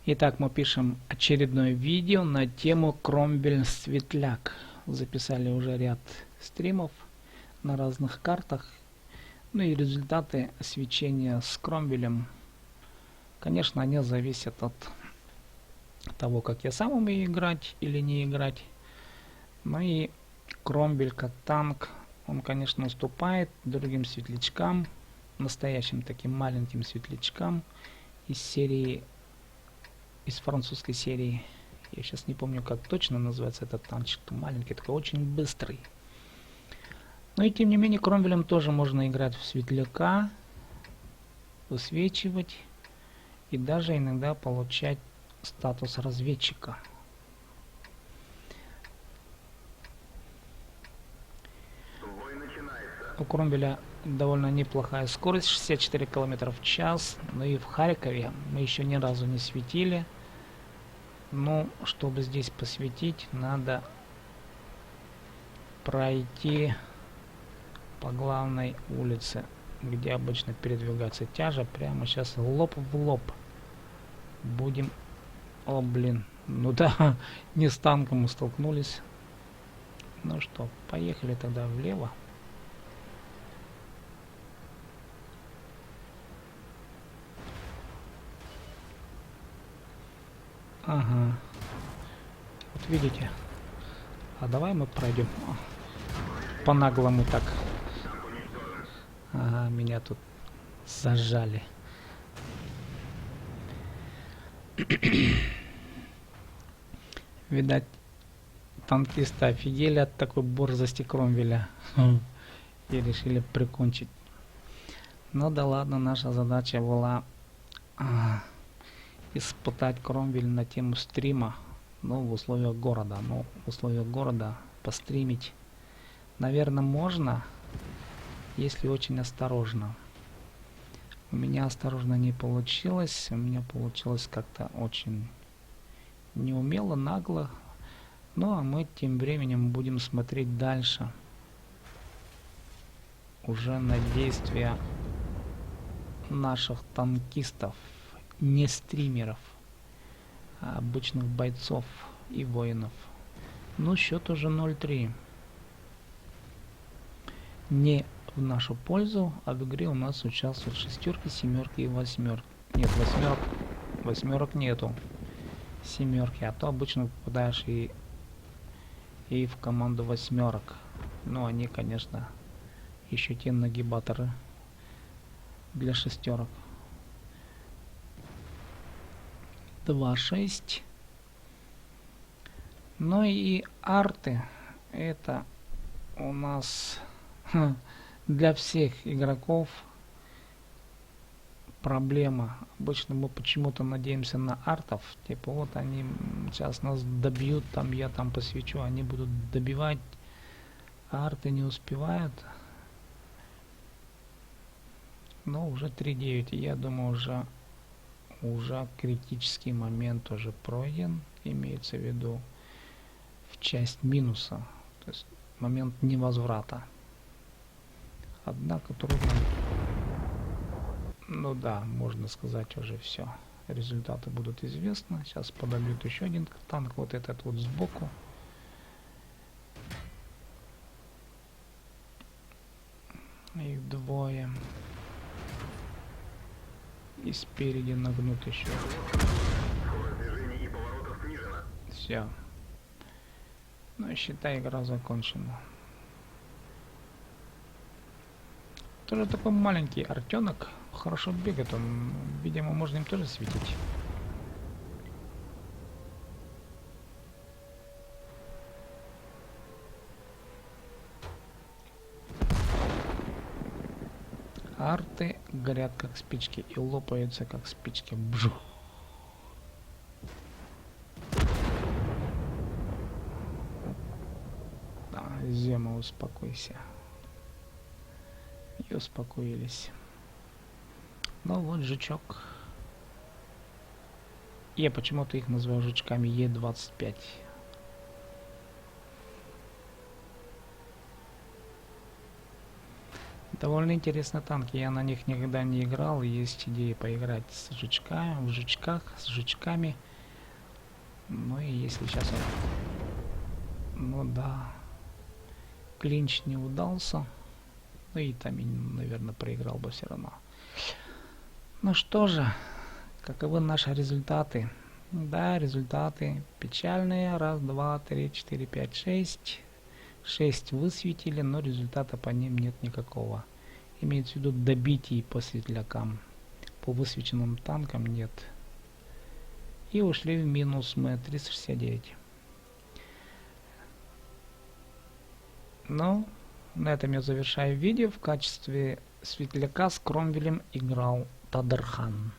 Итак, мы пишем очередное видео на тему Кромвель Светляк. Записали уже ряд стримов на разных картах. Ну и результаты свечения с Кромвелем, конечно, они зависят от того, как я сам умею играть или не играть. Ну и Кромвель как танк, он, конечно, уступает другим светлячкам, настоящим таким маленьким светлячкам из серии, из французской серии. Я сейчас не помню, как точно называется этот танчик. Маленький, такой очень быстрый. Но и тем не менее, Кромвелем тоже можно играть в светляка, высвечивать и даже иногда получать статус разведчика. У Кромвеля довольно неплохая скорость, 64 км в час. Но и в Харькове мы еще ни разу не светили. Но чтобы здесь посветить, надо пройти по главной улице, где обычно передвигается тяжа. Прямо сейчас лоб в лоб будем. О, блин. Ну да, не с танком мы столкнулись. Ну что, поехали тогда влево. Ага. Вот видите. А давай мы пройдем по-наглому так. Ага, меня тут зажали. Видать, танкисты офигели от такой борзости Кромвеля и решили прикончить. Ну да ладно, наша задача была испытать Кромвель на тему стрима, но в условиях города. Ну, в условиях города постримить, наверное, можно, если очень осторожно. У меня осторожно не получилось, у меня получилось как-то очень неумело, нагло. Ну а мы тем временем будем смотреть дальше уже на действия наших танкистов, не стримеров, а обычных бойцов и воинов. Ну, счет уже 0-3. Не в нашу пользу, а в игре у нас участвуют шестерки, семерки и восьмерки. Нет, восьмерок нету. Семерки, а то обычно попадаешь и в команду восьмерок. Ну, они, конечно, еще те нагибаторы для шестерок. 2-6. Ну и арты, это у нас для всех игроков проблема. Обычно мы почему-то надеемся на артов. Типа вот они сейчас нас добьют, там я там посвечу, они будут добивать, а арты не успевают. Но уже 3-9. Я думаю, уже критический момент уже пройден. Имеется в виду в часть минуса. То есть момент невозврата. Однако трудно. Ну да, можно сказать уже все. Результаты будут известны. Сейчас подобьют еще один танк, вот этот вот сбоку. Их двое. И спереди нагнут еще. Все. Ну, считай, игра закончена. Тоже такой маленький артенок. Хорошо бегает он. Видимо, можно им тоже светить. Арты горят как спички и лопаются как спички. Бжух. Да, Зема, успокойся. И успокоились. Ну вот жучок. Я почему-то их называю жучками Е25. Довольно интересные танки, я на них никогда не играл, есть идея поиграть с жучками, в жучках, с жучками. Ну и если сейчас вот, ну да, клинч не удался, ну и там, наверное, проиграл бы все равно. Ну что же, каковы наши результаты? Да, результаты печальные. Раз, два, три, четыре, пять, шесть. 6 высветили, но результата по ним нет никакого. Имеется в виду добитий по светлякам. По высвеченным танкам нет. И ушли в минус мы 369. Ну, на этом я завершаю видео. В качестве светляка с Кромвелем играл Тадырхан.